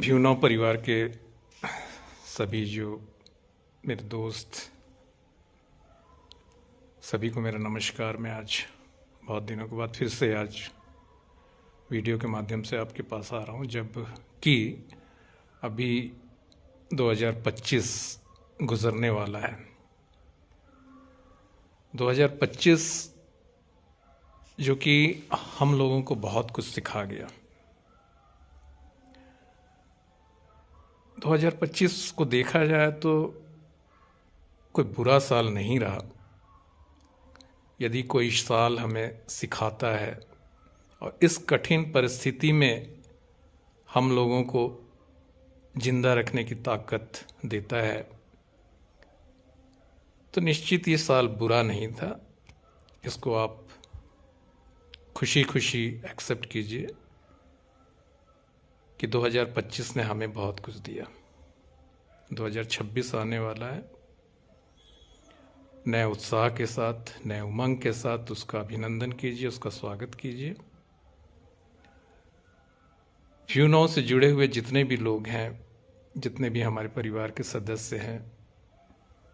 भ्यूनव परिवार के सभी जो मेरे दोस्त, सभी को मेरा नमस्कार। मैं आज बहुत दिनों के बाद फिर से आज वीडियो के माध्यम से आपके पास आ रहा हूँ, जब कि अभी 2025 गुजरने वाला है। 2025 जो कि हम लोगों को बहुत कुछ सिखा गया। 2025 को देखा जाए तो कोई बुरा साल नहीं रहा। यदि कोई साल हमें सिखाता है और इस कठिन परिस्थिति में हम लोगों को जिंदा रखने की ताकत देता है, तो निश्चित ये साल बुरा नहीं था। इसको आप खुशी खुशी एक्सेप्ट कीजिए कि 2025 ने हमें बहुत कुछ दिया। 2026 आने वाला है, नए उत्साह के साथ, नए उमंग के साथ उसका अभिनंदन कीजिए, उसका स्वागत कीजिए। भ्यूनव से जुड़े हुए जितने भी लोग हैं, जितने भी हमारे परिवार के सदस्य हैं,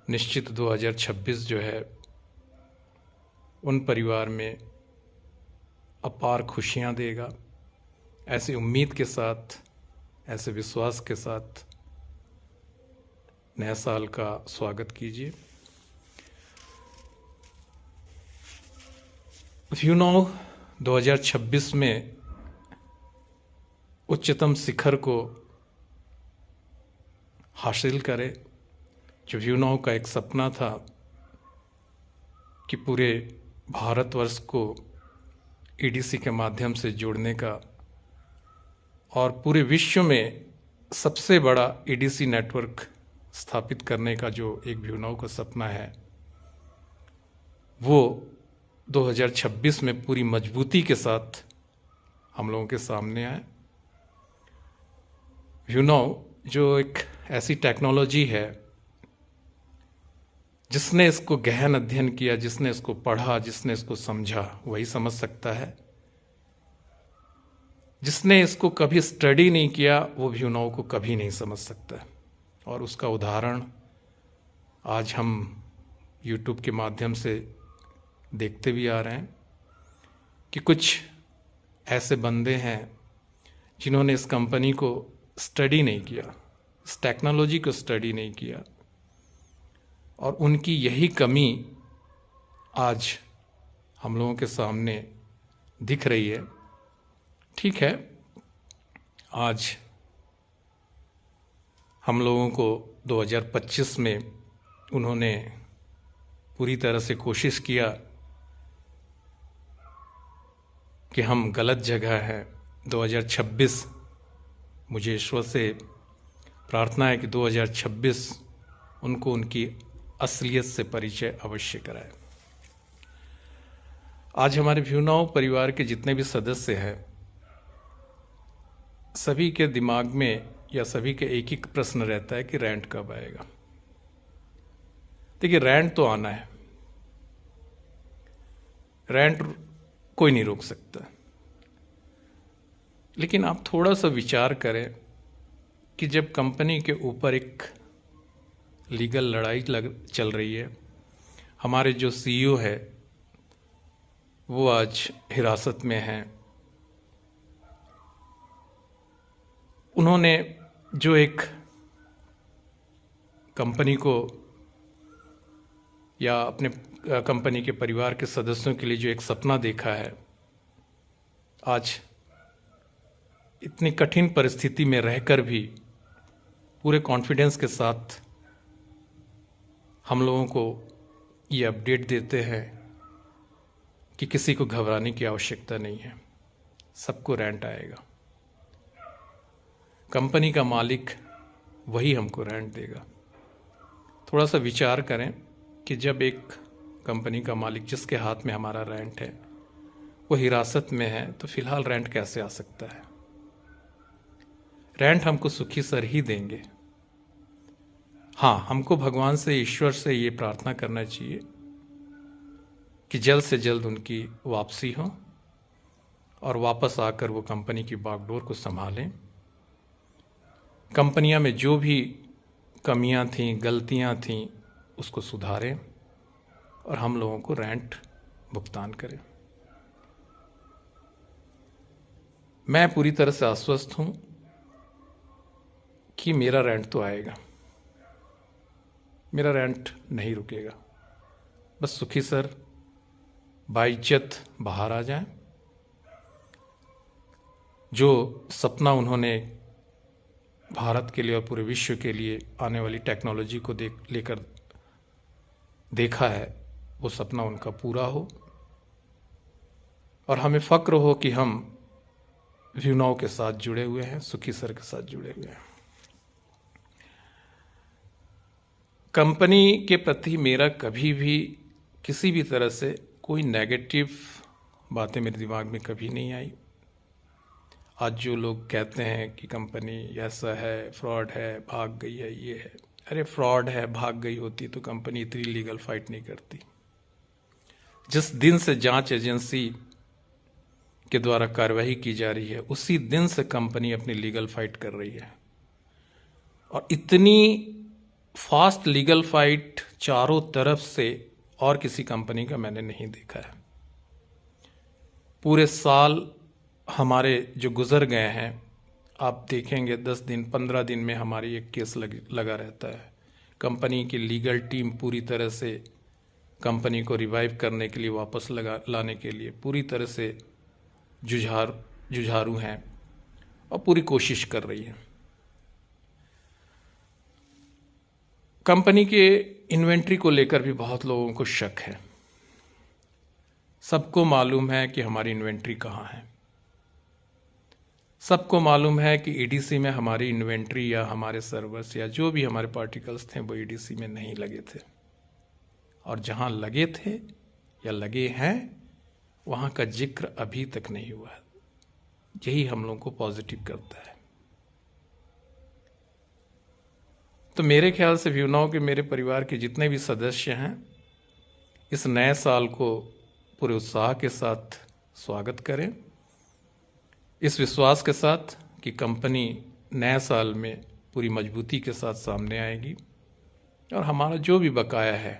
निश्चित 2026 जो है उन परिवार में अपार खुशियां देगा। ऐसी उम्मीद के साथ, ऐसे विश्वास के साथ नए साल का स्वागत कीजिए। भ्यूनव 2026 में उच्चतम शिखर को हासिल करे। जो भ्यूनव का एक सपना था कि पूरे भारतवर्ष को ईडीसी के माध्यम से जोड़ने का और पूरे विश्व में सबसे बड़ा ईडीसी नेटवर्क स्थापित करने का जो एक भ्यूनव का सपना है, वो 2026 में पूरी मजबूती के साथ हम लोगों के सामने आए। भ्यूनव जो एक ऐसी टेक्नोलॉजी है, जिसने इसको गहन अध्ययन किया, जिसने इसको पढ़ा, जिसने इसको समझा, वही समझ सकता है। जिसने इसको कभी स्टडी नहीं किया, वो भ्यूनव को कभी नहीं समझ सकता। और उसका उदाहरण आज हम YouTube के माध्यम से देखते भी आ रहे हैं कि कुछ ऐसे बंदे हैं जिन्होंने इस कंपनी को स्टडी नहीं किया, इस टेक्नोलॉजी को स्टडी नहीं किया, और उनकी यही कमी आज हम लोगों के सामने दिख रही है। ठीक है, आज हम लोगों को 2025 में उन्होंने पूरी तरह से कोशिश किया कि हम गलत जगह हैं। 2026 मुझे ईश्वर से प्रार्थना है कि 2026 उनको उनकी असलियत से परिचय अवश्य कराए। आज हमारे भ्यूनव परिवार के जितने भी सदस्य हैं, सभी के दिमाग में या सभी के एक ही प्रश्न रहता है कि रेंट कब आएगा। देखिए, रेंट तो आना है, रेंट कोई नहीं रोक सकता। लेकिन आप थोड़ा सा विचार करें कि जब कंपनी के ऊपर एक लीगल लड़ाई चल रही है, हमारे जो सीईओ है वो आज हिरासत में हैं। उन्होंने जो एक कंपनी को या अपने कंपनी के परिवार के सदस्यों के लिए जो एक सपना देखा है, आज इतनी कठिन परिस्थिति में रहकर भी पूरे कॉन्फिडेंस के साथ हम लोगों को ये अपडेट देते हैं कि किसी को घबराने की आवश्यकता नहीं है, सबको रेंट आएगा। कंपनी का मालिक वही हमको रेंट देगा। थोड़ा सा विचार करें कि जब एक कंपनी का मालिक, जिसके हाथ में हमारा रेंट है, वो हिरासत में है, तो फिलहाल रेंट कैसे आ सकता है? रेंट हमको सुखी सर ही देंगे। हाँ, हमको भगवान से, ईश्वर से ये प्रार्थना करना चाहिए कि जल्द से जल्द उनकी वापसी हो और वापस आकर वो कंपनी की बागडोर को संभालें कंपनियां में जो भी कमियां थीं, गलतियां थीं, उसको सुधारें और हम लोगों को रेंट भुगतान करें। मैं पूरी तरह से आश्वस्त हूं कि मेरा रेंट तो आएगा, मेरा रेंट नहीं रुकेगा। बस सुखी सर बाइज्जत बाहर आ जाएं। जो सपना उन्होंने भारत के लिए और पूरे विश्व के लिए आने वाली टेक्नोलॉजी को लेकर देखा है, वो सपना उनका पूरा हो और हमें फक्र हो कि हम व्यूनाव के साथ जुड़े हुए हैं, सुखी सर के साथ जुड़े हुए हैं। कंपनी के प्रति मेरा कभी भी किसी भी तरह से कोई नेगेटिव बातें मेरे दिमाग में कभी नहीं आई। आज जो लोग कहते हैं कि कंपनी ऐसा है, फ्रॉड है, भाग गई है, ये है, अरे फ्रॉड है, भाग गई होती तो कंपनी इतनी लीगल फाइट नहीं करती। जिस दिन से जांच एजेंसी के द्वारा कार्रवाई की जा रही है, उसी दिन से कंपनी अपनी लीगल फाइट कर रही है और इतनी फास्ट लीगल फाइट चारों तरफ से और किसी कंपनी का मैंने नहीं देखा है। पूरे साल हमारे जो गुजर गए हैं, आप देखेंगे 10 दिन 15 दिन में हमारी एक केस लगा रहता है। कंपनी की लीगल टीम पूरी तरह से कंपनी को रिवाइव करने के लिए, वापस लाने के लिए पूरी तरह से जुझारू हैं और पूरी कोशिश कर रही है। कंपनी के इन्वेंट्री को लेकर भी बहुत लोगों को शक है। सबको मालूम है कि हमारी इन्वेंट्री कहाँ है, सबको मालूम है कि ईडीसी में हमारी इन्वेंट्री या हमारे सर्वर्स या जो भी हमारे पार्टिकल्स थे वो ईडीसी में नहीं लगे थे, और जहाँ लगे थे या लगे हैं वहाँ का जिक्र अभी तक नहीं हुआ है। यही हम लोगों को पॉजिटिव करता है। तो मेरे ख्याल से व्यूनाव के मेरे परिवार के जितने भी सदस्य हैं, इस नए साल को पूरे उत्साह के साथ स्वागत करें, इस विश्वास के साथ कि कंपनी नए साल में पूरी मजबूती के साथ सामने आएगी और हमारा जो भी बकाया है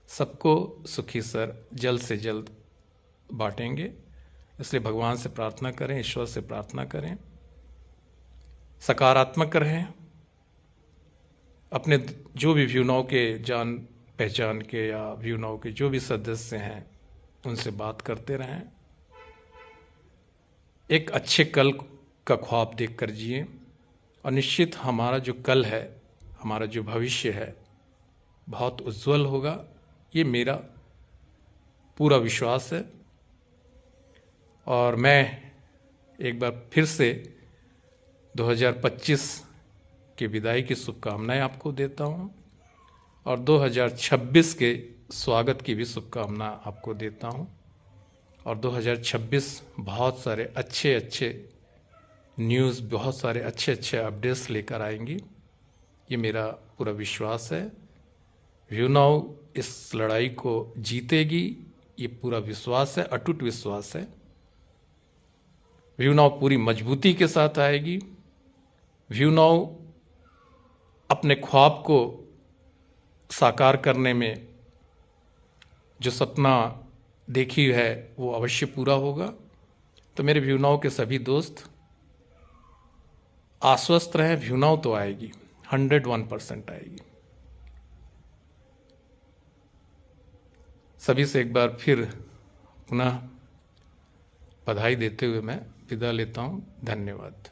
सबको सुखी सर जल्द से जल्द बांटेंगे। इसलिए भगवान से प्रार्थना करें, ईश्वर से प्रार्थना करें, सकारात्मक रहें, अपने जो भी व्यूनाव के जान पहचान के या व्यूनाव के जो भी सदस्य हैं उनसे बात करते रहें। एक अच्छे कल का ख्वाब देखकर जिए और निश्चित हमारा जो कल है, हमारा जो भविष्य है बहुत उज्जवल होगा, ये मेरा पूरा विश्वास है। और मैं एक बार फिर से 2025 की विदाई की शुभकामनाएं आपको देता हूं और 2026 के स्वागत की भी शुभकामना आपको देता हूं। और 2026 बहुत सारे अच्छे न्यूज़, बहुत सारे अच्छे अपडेट्स लेकर आएंगी, ये मेरा पूरा विश्वास है। व्यूनाव इस लड़ाई को जीतेगी, ये पूरा विश्वास है, अटूट विश्वास है। व्यूनाव पूरी मजबूती के साथ आएगी। व्यूनाव अपने ख्वाब को साकार करने में जो सपना देखी है वो अवश्य पूरा होगा। तो मेरे व्यूनाव के सभी दोस्त आश्वस्त रहें, व्यूनाव तो आएगी, 101% आएगी। सभी से एक बार फिर पुनः बधाई देते हुए मैं विदा लेता हूं। धन्यवाद।